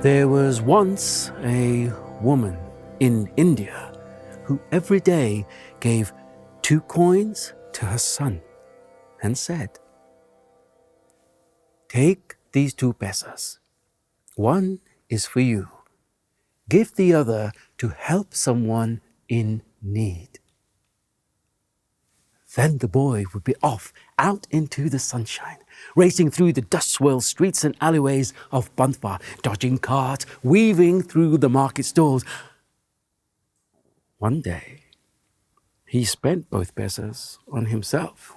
There was once a woman in India who every day gave 2 coins to her son and said, "Take these 2 pesos. One is for you. Give the other to help someone in need." Then the boy would be off out into the sunshine, racing through the dust-swirled streets and alleyways of Bandha, dodging carts, weaving through the market stalls. One day, he spent both pesos on himself.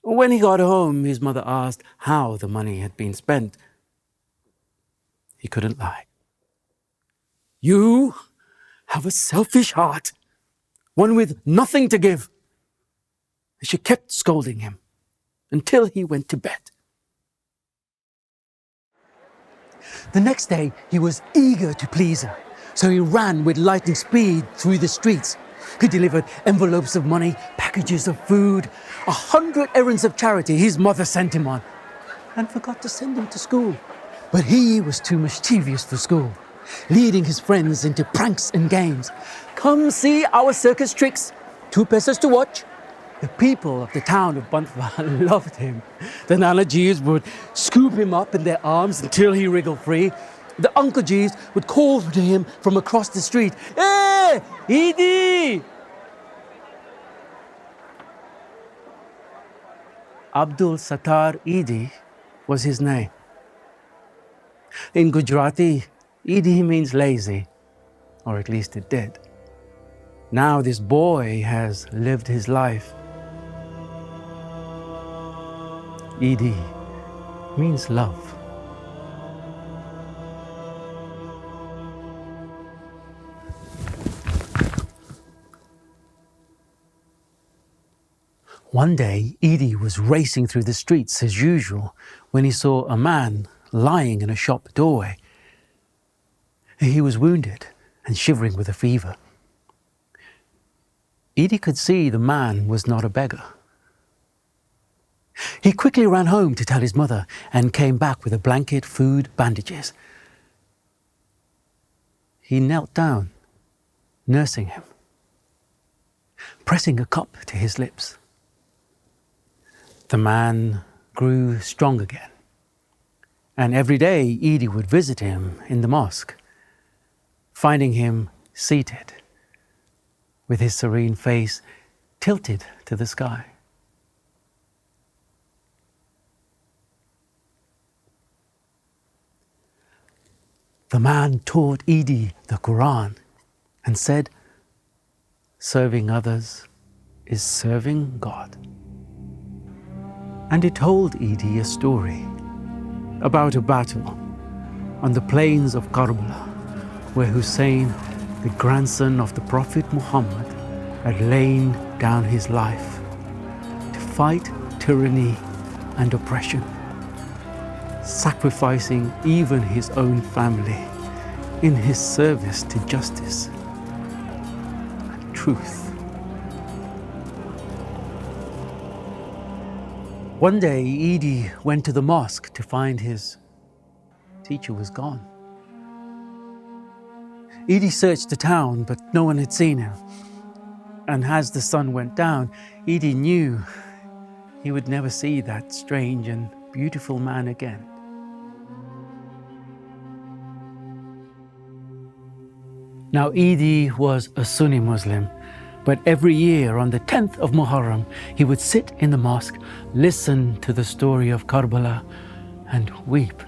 When he got home, his mother asked how the money had been spent. He couldn't lie. "You have a selfish heart, one with nothing to give." She kept scolding him until he went to bed. The next day, he was eager to please her, so he ran with lightning speed through the streets. He delivered envelopes of money, packages of food, 100 errands of charity his mother sent him on, and forgot to send him to school. But he was too mischievous for school, leading his friends into pranks and games. "Come see our circus tricks, 2 pesos to watch." The people of the town of Bandha loved him. The Nana Jeeves would scoop him up in their arms until he wriggled free. The Uncle Jeeves would call to him from across the street, "Hey, Edhi!" Abdul Sattar Edhi was his name. In Gujarati, Edhi means lazy, or at least it did. Now this boy has lived his life. Edhi means love. One day, Edhi was racing through the streets as usual when he saw a man lying in a shop doorway. He was wounded and shivering with a fever. Edhi could see the man was not a beggar. He quickly ran home to tell his mother and came back with a blanket, food, bandages. He knelt down, nursing him, pressing a cup to his lips. The man grew strong again, and every day Edhi would visit him in the mosque, finding him seated with his serene face tilted to the sky. The man taught Edhi the Quran and said, "Serving others is serving God." And he told Edhi a story about a battle on the plains of Karbala, where Hussein, the grandson of the Prophet Muhammad, had lain down his life to fight tyranny and oppression, sacrificing even his own family in his service to justice and truth. One day, Edhi went to the mosque to find his teacher was gone. Edhi searched the town, but no one had seen him. And as the sun went down, Edhi knew he would never see that strange and beautiful man again. Now, Edhi was a Sunni Muslim, but every year on the 10th of Muharram, he would sit in the mosque, listen to the story of Karbala, and weep.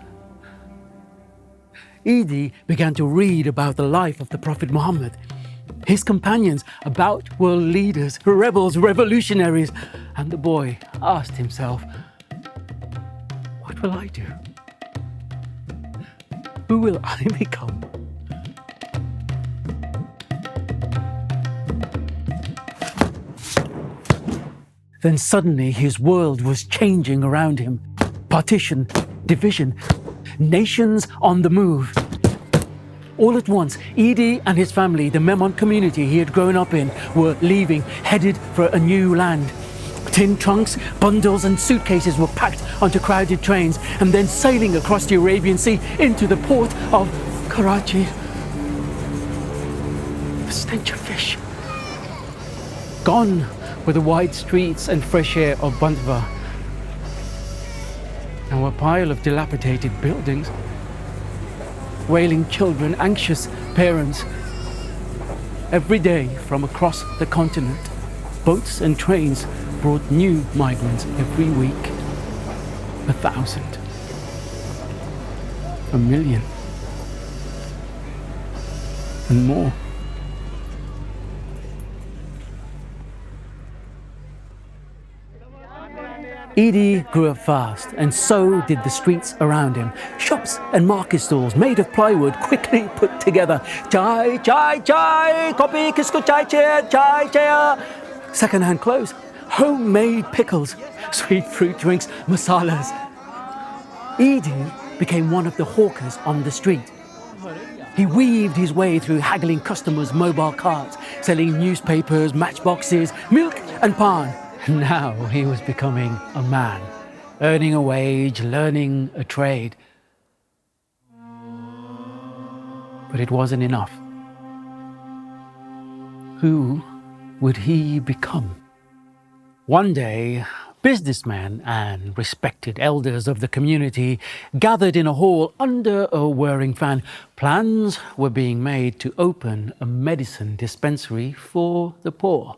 Edhi began to read about the life of the Prophet Muhammad, his companions, about world leaders, rebels, revolutionaries, and the boy asked himself, "What will I do? Who will I become?" Then suddenly his world was changing around him. Partition, division, nations on the move. All at once, Edhi and his family, the Memon community he had grown up in, were leaving, headed for a new land. Tin trunks, bundles and suitcases were packed onto crowded trains and then sailing across the Arabian Sea into the port of Karachi. The stench of fish. Gone were the wide streets and fresh air of Bandva. Now a pile of dilapidated buildings, wailing children, anxious parents. Every day from across the continent, boats and trains brought new migrants every week. 1,000. 1,000,000. And more. Edhi grew up fast, and so did the streets around him. Shops and market stalls made of plywood quickly put together. Chai, chai, chai, copy, kisko chai chair, chai chair. Second-hand clothes, homemade pickles, sweet fruit drinks, masalas. Edhi became one of the hawkers on the street. He weaved his way through haggling customers' mobile carts, selling newspapers, matchboxes, milk and pan. Now he was becoming a man, earning a wage, learning a trade. But it wasn't enough. Who would he become? One day, businessmen and respected elders of the community gathered in a hall under a whirring fan. Plans were being made to open a medicine dispensary for the poor.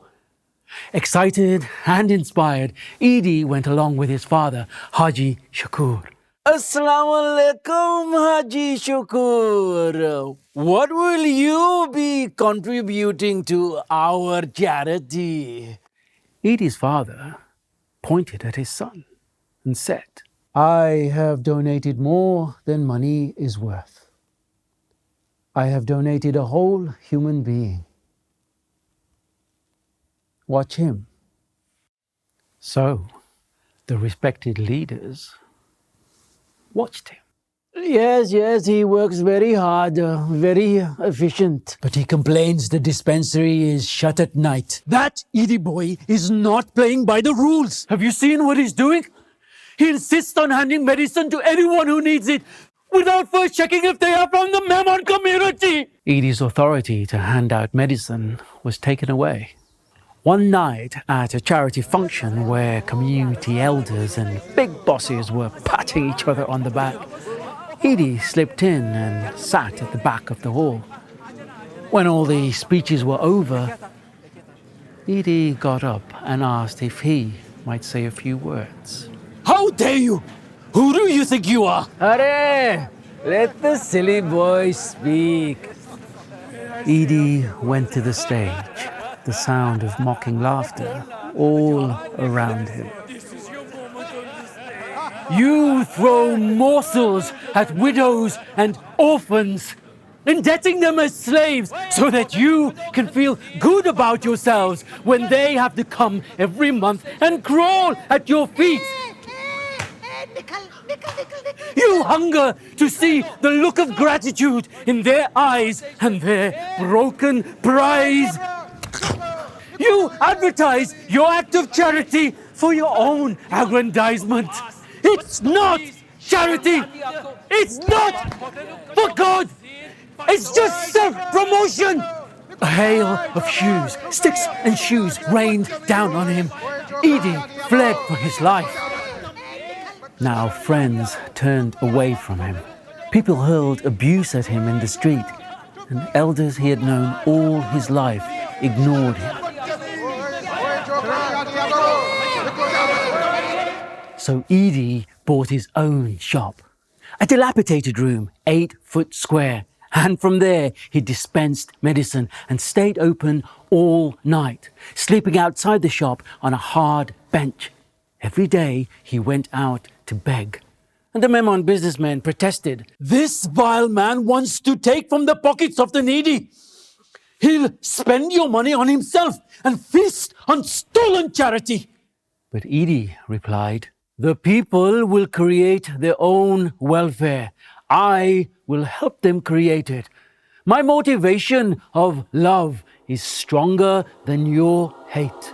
Excited and inspired, Edhi went along with his father, Haji Shakur. Assalamu alaikum, Haji Shakur. What will you be contributing to our charity? Edhi's father pointed at his son and said, I have donated more than money is worth. I have donated a whole human being. Watch him. So, the respected leaders watched him. Yes, he works very hard, very efficient. But he complains the dispensary is shut at night. That Edhi boy is not playing by the rules. Have you seen what he's doing? He insists on handing medicine to anyone who needs it, without first checking if they are from the Memon community. Edhi's authority to hand out medicine was taken away. One night at a charity function where community elders and big bosses were patting each other on the back, Edhi slipped in and sat at the back of the hall. When all the speeches were over, Edhi got up and asked if he might say a few words. How dare you? Who do you think you are? Arre, let the silly boy speak. Edhi went to the stage, the sound of mocking laughter all around him. You throw morsels at widows and orphans, indebting them as slaves so that you can feel good about yourselves when they have to come every month and crawl at your feet. You hunger to see the look of gratitude in their eyes and their broken prize. You advertise your act of charity for your own aggrandizement. It's not charity. It's not for God. It's just self-promotion. A hail of shoes, sticks and shoes rained down on him. Edhi fled for his life. Now friends turned away from him. People hurled abuse at him in the street, and elders he had known all his life ignored him. So Edhi bought his own shop, a dilapidated room, 8 foot square, and from there he dispensed medicine and stayed open all night, sleeping outside the shop on a hard bench. Every day he went out to beg. And the Memon businessmen protested. This vile man wants to take from the pockets of the needy. He'll spend your money on himself and feast on stolen charity. But Edhi replied, the people will create their own welfare. I will help them create it. My motivation of love is stronger than your hate.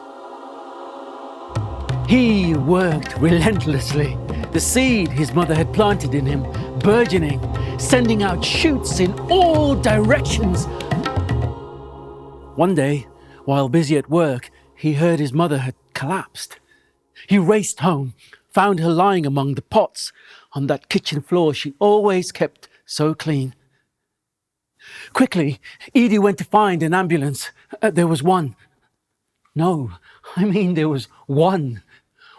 He worked relentlessly, the seed his mother had planted in him, burgeoning, sending out shoots in all directions. One day, while busy at work, he heard his mother had collapsed. He raced home, found her lying among the pots on that kitchen floor she always kept so clean. Quickly, Edhi went to find an ambulance. There was one. No, I mean there was one.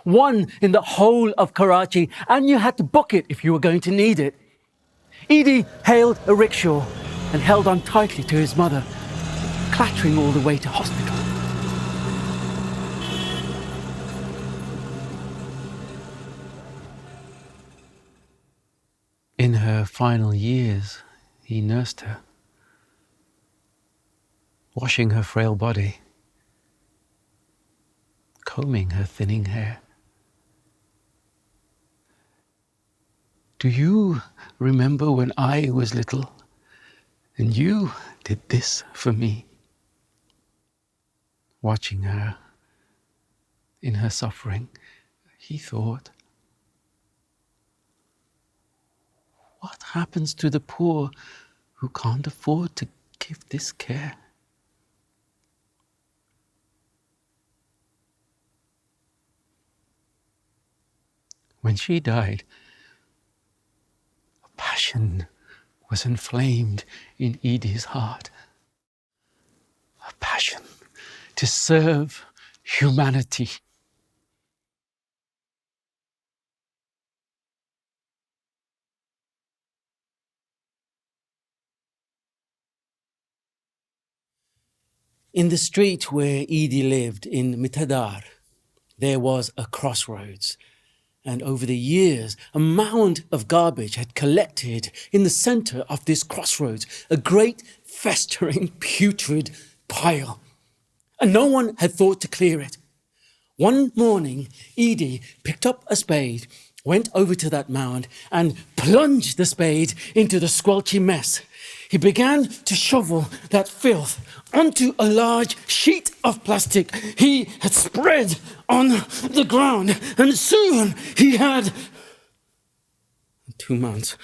One in the whole of Karachi, and you had to book it if you were going to need it. Edhi hailed a rickshaw and held on tightly to his mother, clattering all the way to hospital. In her final years, he nursed her, washing her frail body, combing her thinning hair. Do you remember when I was little and you did this for me? Watching her in her suffering, he thought, what happens to the poor who can't afford to give this care? When she died, a passion was inflamed in Edhi's heart. A passion to serve humanity. In the street where Edhi lived in Mitadar, there was a crossroads. And over the years, a mound of garbage had collected in the center of this crossroads, a great festering, putrid pile. And no one had thought to clear it. One morning, Edhi picked up a spade, went over to that mound and plunged the spade into the squelchy mess. He began to shovel that filth onto a large sheet of plastic he had spread on the ground, and soon he had 2 months.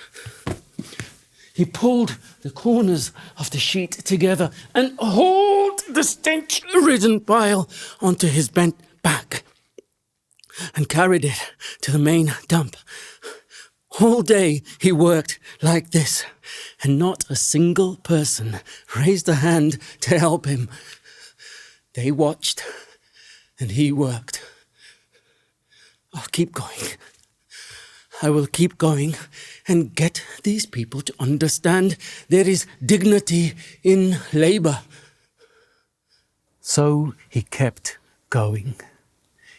He pulled the corners of the sheet together and hauled the stench-ridden pile onto his bent back and carried it to the main dump. All day he worked like this, and not a single person raised a hand to help him. They watched, and he worked. I'll keep going. I will keep going and get these people to understand there is dignity in labor. So he kept going.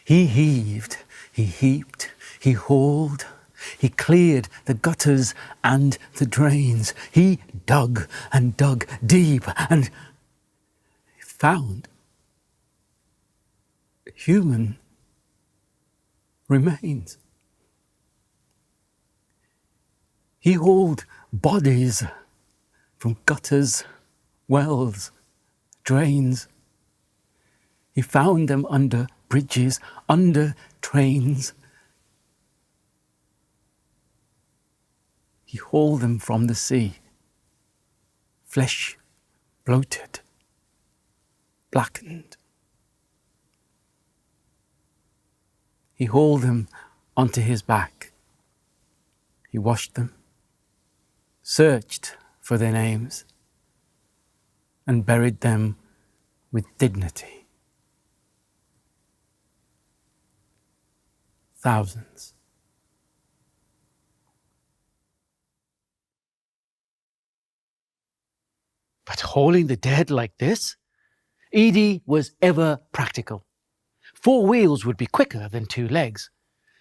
He heaved, he heaped, he hauled. He cleared the gutters and the drains. He dug and dug deep and found human remains. He hauled bodies from gutters, wells, drains. He found them under bridges, under trains. He hauled them from the sea, flesh bloated, blackened. He hauled them onto his back. He washed them, searched for their names, and buried them with dignity. Thousands. But hauling the dead like this? Edhi was ever practical. 4 wheels would be quicker than 2 legs.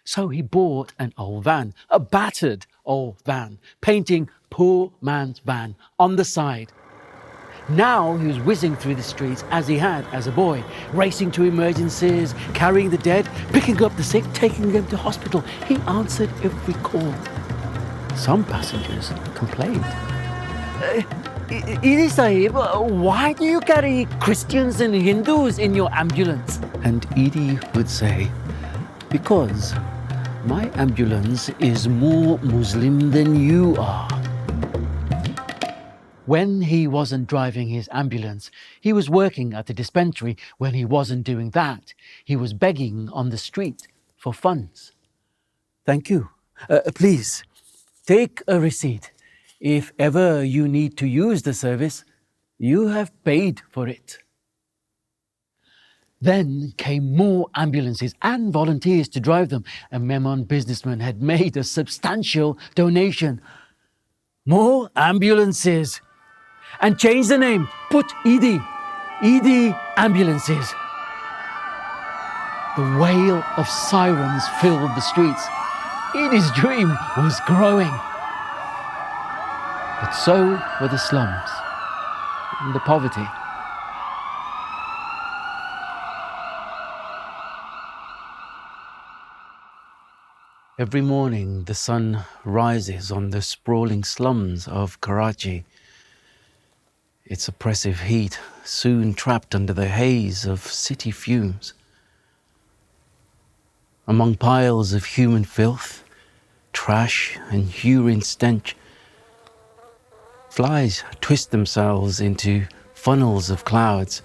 So he bought an old van, a battered old van, painting "Poor Man's Van" on the side. Now he was whizzing through the streets as he had as a boy, racing to emergencies, carrying the dead, picking up the sick, taking them to hospital. He answered every call. Some passengers complained. Edhi Sahib, why do you carry Christians and Hindus in your ambulance? And Edhi would say, Because my ambulance is more Muslim than you are. When he wasn't driving his ambulance, he was working at the dispensary. When he wasn't doing that, he was begging on the street for funds. Thank you. Please, take a receipt. If ever you need to use the service, you have paid for it. Then came more ambulances and volunteers to drive them. A Memon businessman had made a substantial donation. More ambulances. And changed the name. Put Edhi. Edhi Ambulances. The wail of sirens filled the streets. Edhi's dream was growing. But so were the slums and the poverty. Every morning, the sun rises on the sprawling slums of Karachi. Its oppressive heat soon trapped under the haze of city fumes. Among piles of human filth, trash and urine stench, flies twist themselves into funnels of clouds,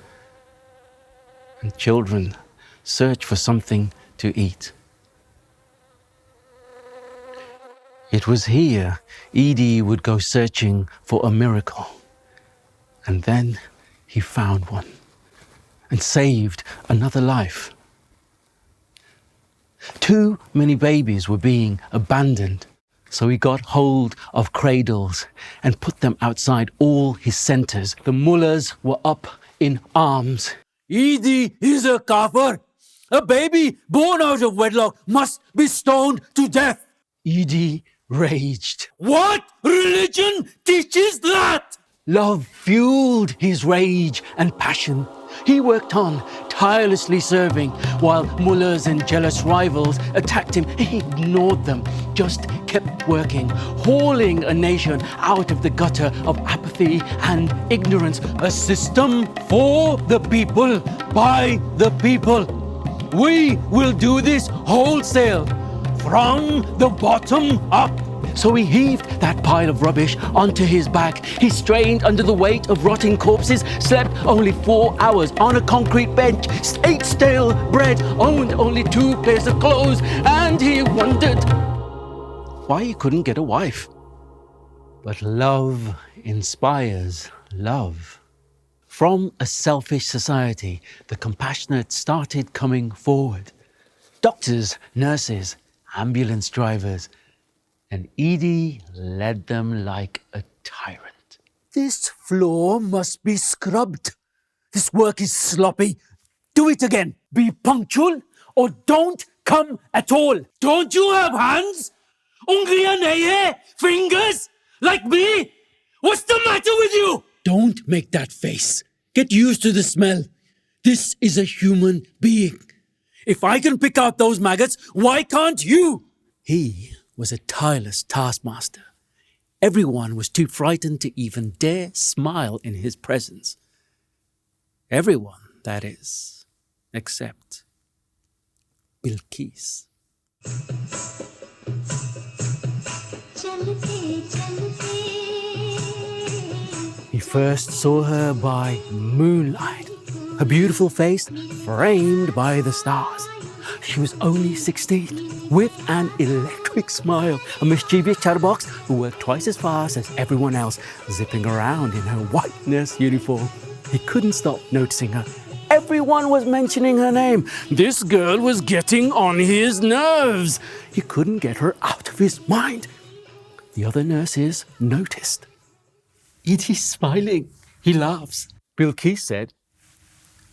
and children search for something to eat. It was here Edhi would go searching for a miracle. And then he found one and saved another life. Too many babies were being abandoned, so he got hold of cradles and put them outside all his centers. The mullahs were up in arms. Edhi is a kafir. A baby born out of wedlock must be stoned to death. Edhi raged. What religion teaches that? Love fueled his rage and passion. He worked on, tirelessly serving, while mullahs and jealous rivals attacked him. He ignored them, just kept working, hauling a nation out of the gutter of apathy and ignorance. A system for the people, by the people. We will do this wholesale, from the bottom up. So he heaved that pile of rubbish onto his back. He strained under the weight of rotting corpses, slept only 4 hours on a concrete bench, ate stale bread, owned only 2 pairs of clothes, and he wondered why he couldn't get a wife. But love inspires love. From a selfish society, the compassionate started coming forward. Doctors, nurses, ambulance drivers, and Edhi led them like a tyrant. This floor must be scrubbed. This work is sloppy. Do it again. Be punctual or don't come at all. Don't you have hands? Ungriyan nahi hai? Fingers? Like me? What's the matter with you? Don't make that face. Get used to the smell. This is a human being. If I can pick out those maggots, why can't you? He was a tireless taskmaster. Everyone was too frightened to even dare smile in his presence. Everyone, that is, except Bilqis. He first saw her by moonlight, her beautiful face framed by the stars. She was only 16, with an electric smile, a mischievous chatterbox who worked twice as fast as everyone else, zipping around in her white nurse uniform. He couldn't stop noticing her. Everyone was mentioning her name. This girl was getting on his nerves. He couldn't get her out of his mind. The other nurses noticed. Edhi's smiling. He laughs. Bilqis said,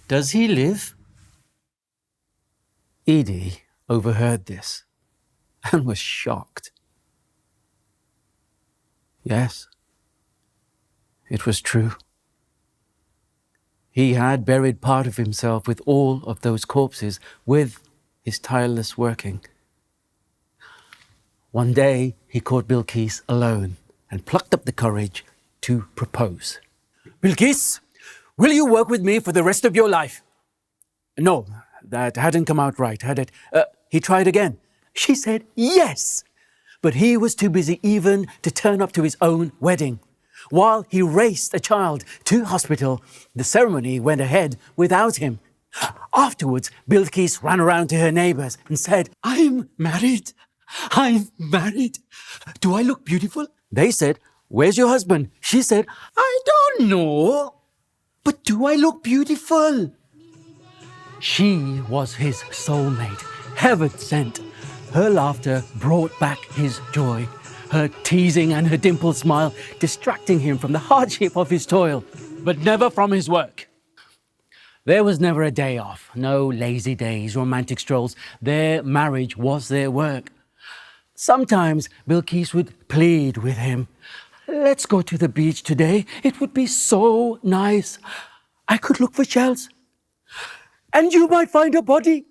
"Does he live?" Edhi overheard this and was shocked. Yes, it was true. He had buried part of himself with all of those corpses, with his tireless working. One day, he caught Bilqis alone and plucked up the courage to propose. "Bilqis, will you work with me for the rest of your life?" No, that hadn't come out right, had it? He tried again. She said yes. But he was too busy even to turn up to his own wedding. While he raced a child to hospital, the ceremony went ahead without him. Afterwards, Bilqis ran around to her neighbors and said, I'm married. Do I look beautiful? They said, where's your husband? She said, I don't know. But do I look beautiful? She was his soulmate, heaven sent. Her laughter brought back his joy. Her teasing and her dimpled smile distracting him from the hardship of his toil, but never from his work. There was never a day off, no lazy days, romantic strolls. Their marriage was their work. Sometimes Bilqis would plead with him, let's go to the beach today. It would be so nice. I could look for shells. And you might find a body.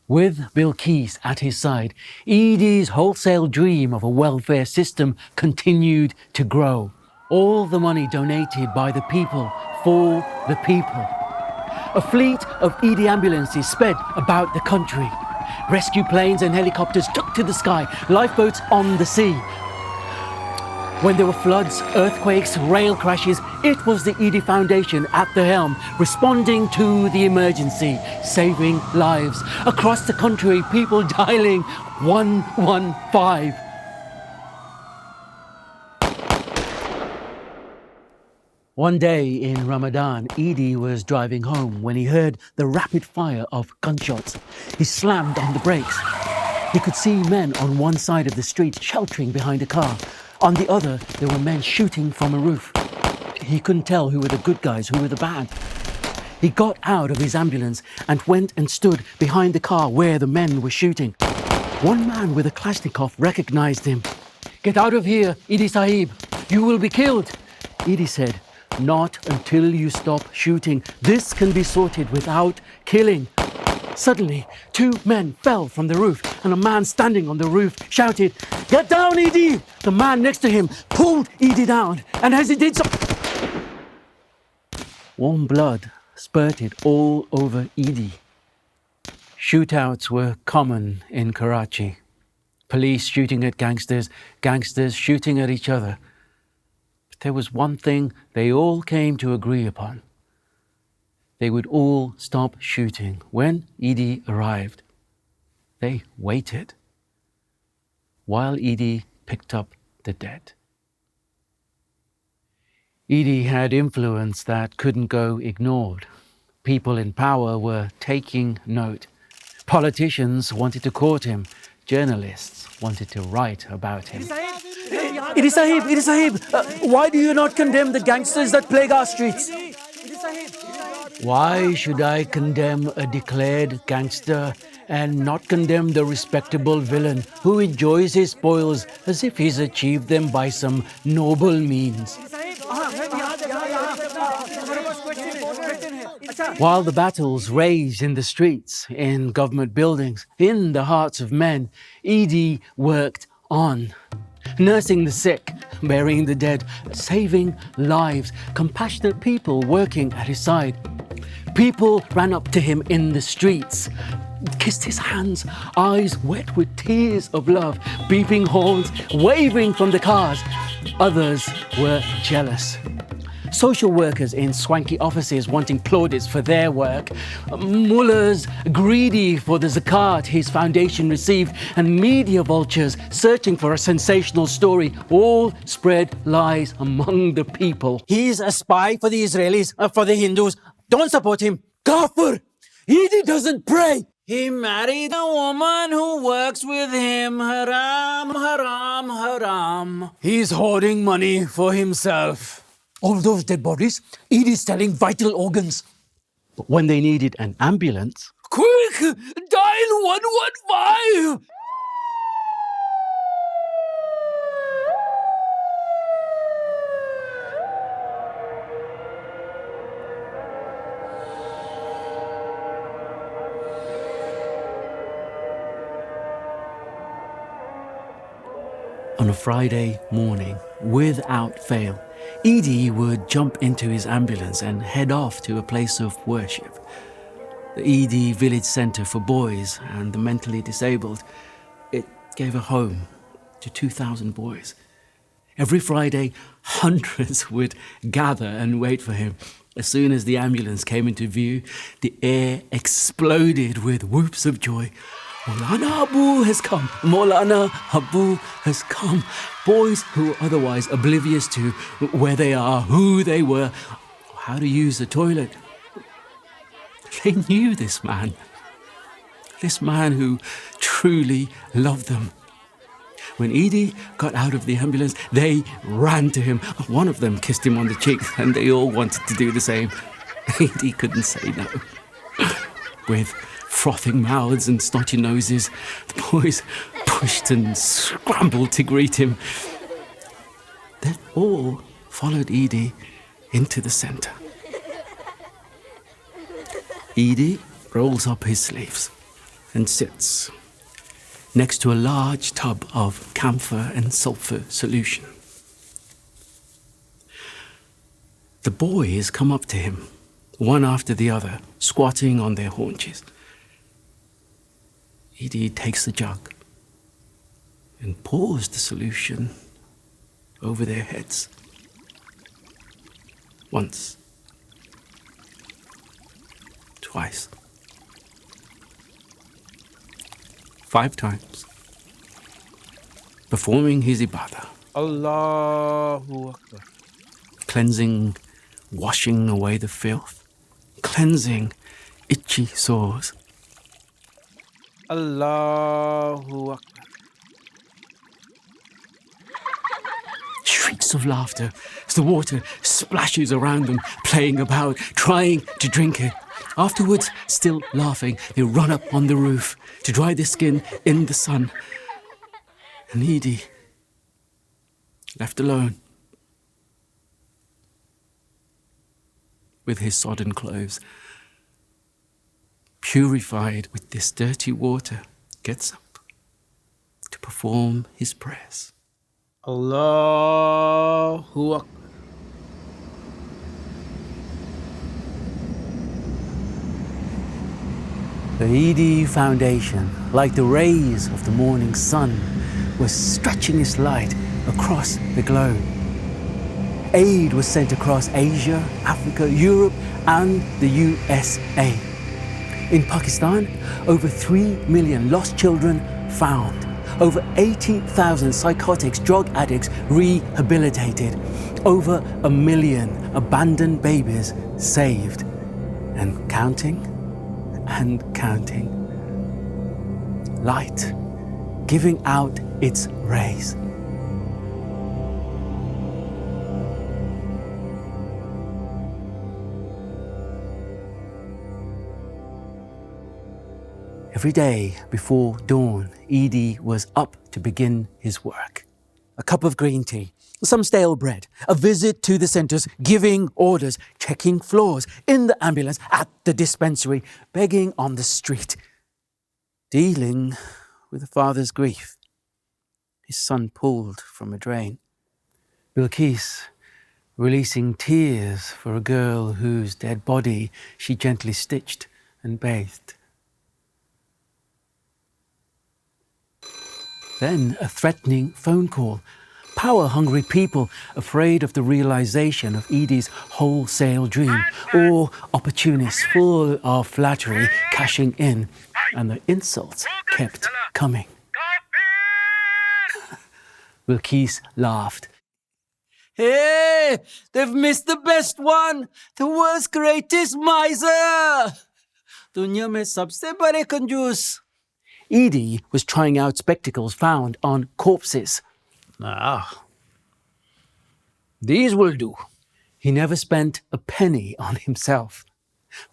With Bilqis at his side, Edhi's wholesale dream of a welfare system continued to grow. All the money donated by the people for the people. A fleet of Edhi ambulances sped about the country. Rescue planes and helicopters took to the sky, lifeboats on the sea. When there were floods, earthquakes, rail crashes, it was the Edhi Foundation at the helm, responding to the emergency, saving lives. Across the country, people dialing 115. One day in Ramadan, Edhi was driving home when he heard the rapid fire of gunshots. He slammed on the brakes. He could see men on one side of the street sheltering behind a car. On the other, there were men shooting from a roof. He couldn't tell who were the good guys, who were the bad. He got out of his ambulance and went and stood behind the car where the men were shooting. One man with a Kalashnikov recognized him. Get out of here, Edhi Sahib. You will be killed. Edhi said, not until you stop shooting. This can be sorted without killing. Suddenly, two men fell from the roof and a man standing on the roof shouted, get down, Edhi! The man next to him pulled Edhi down, and as he did so, warm blood spurted all over Edhi. Shootouts were common in Karachi. Police shooting at gangsters, gangsters shooting at each other. But there was one thing they all came to agree upon. They would all stop shooting. When Edhi arrived, they waited while Edhi picked up the dead. Edhi had influence that couldn't go ignored. People in power were taking note. Politicians wanted to court him. Journalists wanted to write about him. Edhi Sahib, why do you not condemn the gangsters that plague our streets? Why should I condemn a declared gangster and not condemn the respectable villain who enjoys his spoils as if he's achieved them by some noble means? While the battles raged in the streets, in government buildings, in the hearts of men, Edhi worked on. Nursing the sick, burying the dead, saving lives, compassionate people working at his side. People ran up to him in the streets, kissed his hands, eyes wet with tears of love, beeping horns, waving from the cars. Others were jealous. Social workers in swanky offices wanting plaudits for their work, mullahs greedy for the zakat his foundation received, and media vultures searching for a sensational story, all spread lies among the people. He's a spy for the Israelis, for the Hindus. Don't support him. Kafir! Edhi doesn't pray. He married a woman who works with him. Haram, haram, haram. He's hoarding money for himself. All those dead bodies, Edhi's selling vital organs. But when they needed an ambulance... Quick! Dial 115! On a Friday morning, without fail, Edhi would jump into his ambulance and head off to a place of worship. the Edhi Village Centre for Boys and the Mentally Disabled. It gave a home to 2,000 boys. Every Friday, hundreds would gather and wait for him. As soon as the ambulance came into view, the air exploded with whoops of joy. Maulana Abu has come. Maulana Abu has come. Boys who were otherwise oblivious to where they are, who they were, how to use the toilet. They knew this man who truly loved them. When Edhi got out of the ambulance, they ran to him. One of them kissed him on the cheek, and they all wanted to do the same. Edhi couldn't say no. With frothing mouths and snotty noses, the boys pushed and scrambled to greet him. They all followed Edhi into the centre. Edhi rolls up his sleeves and sits next to a large tub of camphor and sulphur solution. The boys come up to him, one after the other, squatting on their haunches. Edhi takes the jug and pours the solution over their heads. Once, twice, 5 times, performing his ibadah. Allahu Akbar. Cleansing, washing away the filth, cleansing itchy sores. Allahu Akbar. Shrieks of laughter as the water splashes around them, playing about, trying to drink it. Afterwards, still laughing, they run up on the roof to dry their skin in the sun. And Edhi, left alone, with his sodden clothes, purified with this dirty water, gets up to perform his prayers. Allahu Akbar. The Edhi Foundation, like the rays of the morning sun, was stretching its light across the globe. Aid was sent across Asia, Africa, Europe, and the USA. In Pakistan, over 3 million lost children found, over 80,000 psychotics, drug addicts rehabilitated, over 1 million abandoned babies saved, and counting. Light giving out its rays. Every day before dawn, Edhi was up to begin his work. A cup of green tea, some stale bread, a visit to the centres, giving orders, checking floors, in the ambulance, at the dispensary, begging on the street, dealing with the father's grief. His son pulled from a drain. Bilqis releasing tears for a girl whose dead body she gently stitched and bathed. Then a threatening phone call. Power-hungry people afraid of the realization of Edhi's wholesale dream, or opportunists full of flattery cashing in, and the insults kept coming. Bilqis laughed. Hey, they've missed the best one, the world's greatest miser. Dunya mein sabse bade kanjoos. Edhi was trying out spectacles found on corpses. These will do. He never spent a penny on himself.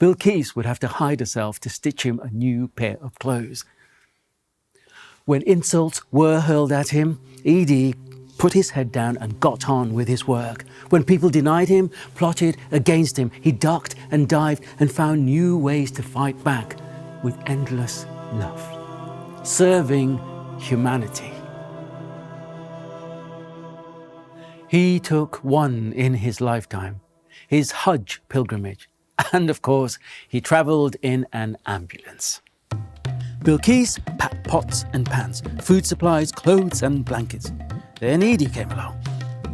Bilqis would have to hide herself to stitch him a new pair of clothes. When insults were hurled at him, Edhi put his head down and got on with his work. When people denied him, plotted against him, he ducked and dived and found new ways to fight back with endless love, serving humanity. He took one in his lifetime, his Hajj pilgrimage, And of course, he travelled in an ambulance. Bilqis packed pots and pans, food supplies, clothes and blankets. Then Edhi came along.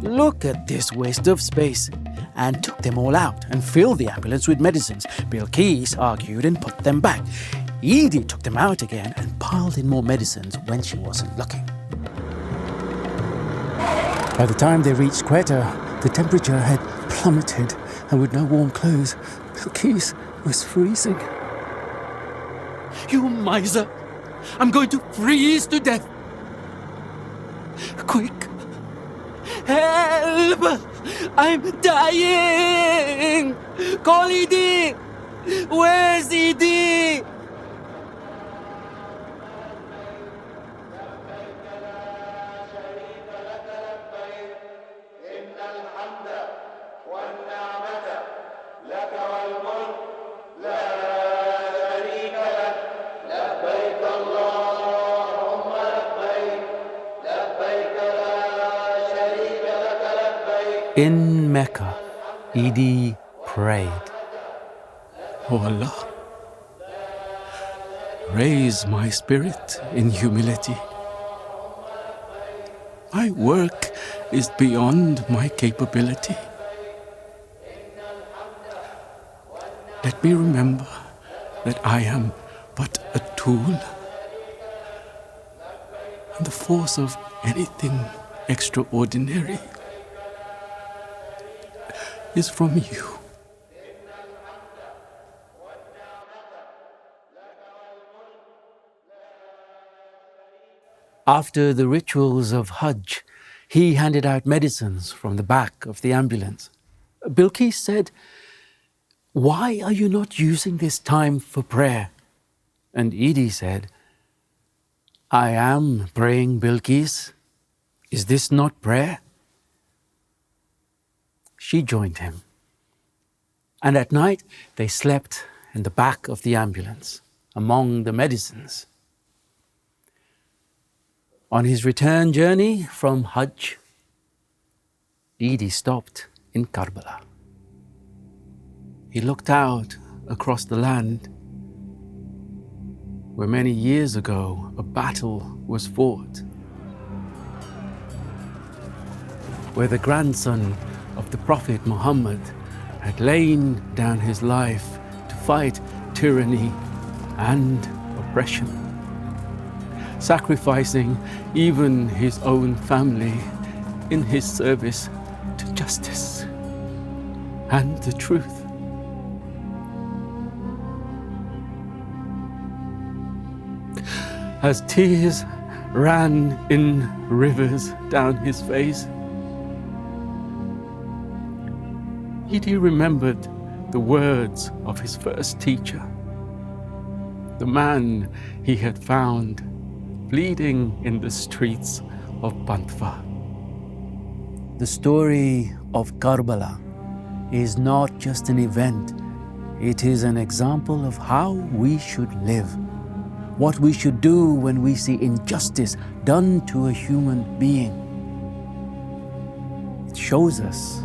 Look at this waste of space, and took them all out and filled the ambulance with medicines. Bilqis argued and put them back. Edhi took them out again and piled in more medicines when she wasn't looking. By the time they reached Quetta, the temperature had plummeted, and with no warm clothes, Bilqis was freezing. You miser! I'm going to freeze to death! Quick! Help! I'm dying! Call Edhi! Where's Edhi? In Mecca, Edhi prayed, "O Allah, raise my spirit in humility. My work is beyond my capability. Let me remember that I am but a tool, and the force of anything extraordinary is from you." After the rituals of Hajj, he handed out medicines from the back of the ambulance. Bilqis said, "Why are you not using this time for prayer?" And Edhi said, "I am praying, Bilqis. Is this not prayer?" She joined him. And at night, they slept in the back of the ambulance, among the medicines. On his return journey from Hajj, Edhi stopped in Karbala. He looked out across the land where many years ago a battle was fought, where the grandson of the Prophet Muhammad had lain down his life to fight tyranny and oppression, sacrificing even his own family in his service to justice and the truth. As tears ran in rivers down his face, Edhi remembered the words of his first teacher, the man he had found bleeding in the streets of Pantva. The story of Karbala is not just an event, it is an example of how we should live, what we should do when we see injustice done to a human being. It shows us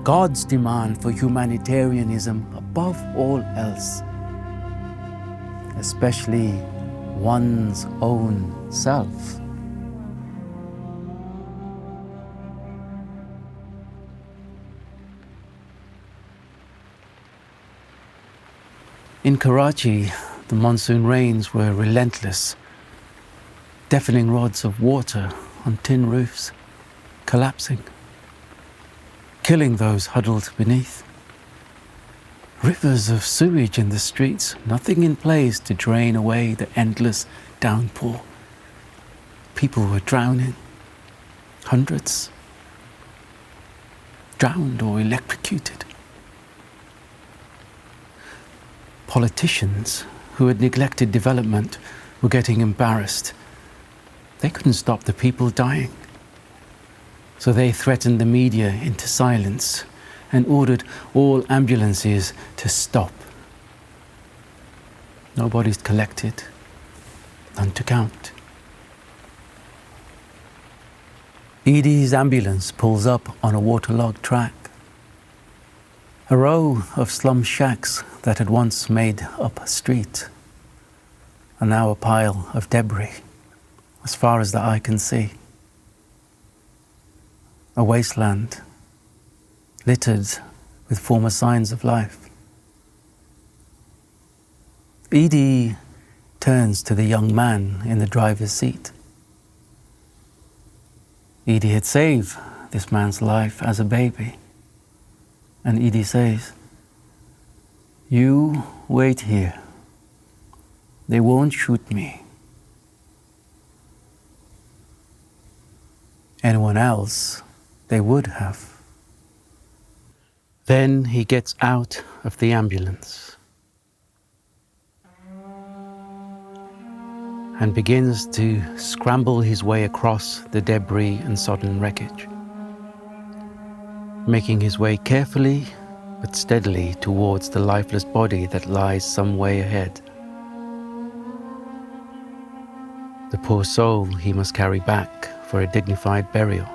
God's demand for humanitarianism above all else, especially one's own self. In Karachi, the monsoon rains were relentless, deafening rods of water on tin roofs, collapsing, killing those huddled beneath. Rivers of sewage in the streets, nothing in place to drain away the endless downpour. People were drowning, hundreds drowned or electrocuted. Politicians who had neglected development were getting embarrassed. They couldn't stop the people dying. So they threatened the media into silence and ordered all ambulances to stop. No bodies collected, none to count. Edhi's ambulance pulls up on a waterlogged track. A row of slum shacks that had once made up a street are now a pile of debris as far as the eye can see. A wasteland littered with former signs of life. Edhi turns to the young man in the driver's seat. Edhi had saved this man's life as a baby. And Edhi says, "You wait here. They won't shoot me. Anyone else, they would have." Then he gets out of the ambulance and begins to scramble his way across the debris and sodden wreckage, making his way carefully but steadily towards the lifeless body that lies some way ahead. The poor soul he must carry back for a dignified burial.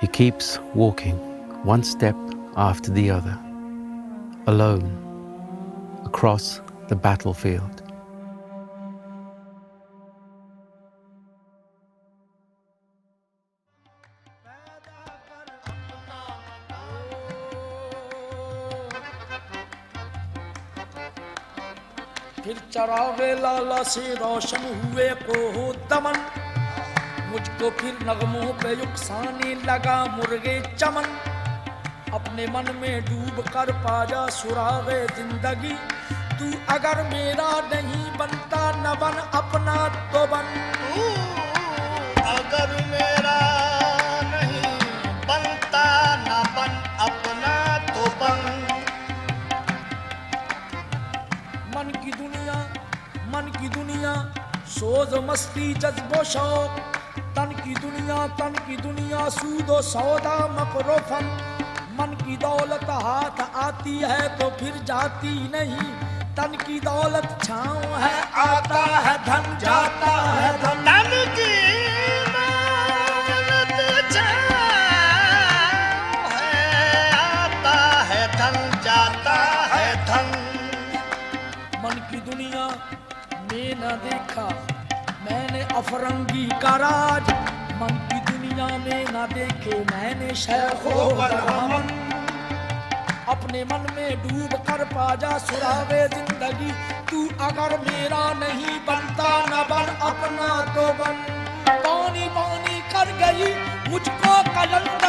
He keeps walking, one step after the other, alone, across the battlefield. फिर चरागे लाला से रोशन हुए को हो दमन, मुझको फिर नगमों पे युक्साने लगा मुर्गे चमन। अपने मन में डूब कर पाजा सुरागे जिंदगी, तू अगर मेरा नहीं बनता न बन अपना तो बन। अगर मेरा नहीं बनता न बन अपना तो बन। मन की दुनिया सोज मस्ती जज्बो शौक, तन की दुनिया सूदो सौदा मकरोफन। मन की दौलत हाथ आती है तो फिर जाती नहीं, तन की दौलत छाँव है आता है धन जाता है धन। तन की दौलत छाँव है आता है धन जाता है धन। मन की दुनिया में न देखा मैंने अफरंगी का राज, मन की दुनिया में न देखे मैंने शेखो बरहमन। अपने मन में डूब कर पाजा सुरागे जिंदगी, तू अगर मेरा नहीं बनता न बन अपना तो बन। पानी पानी कर गई मुझको कलंक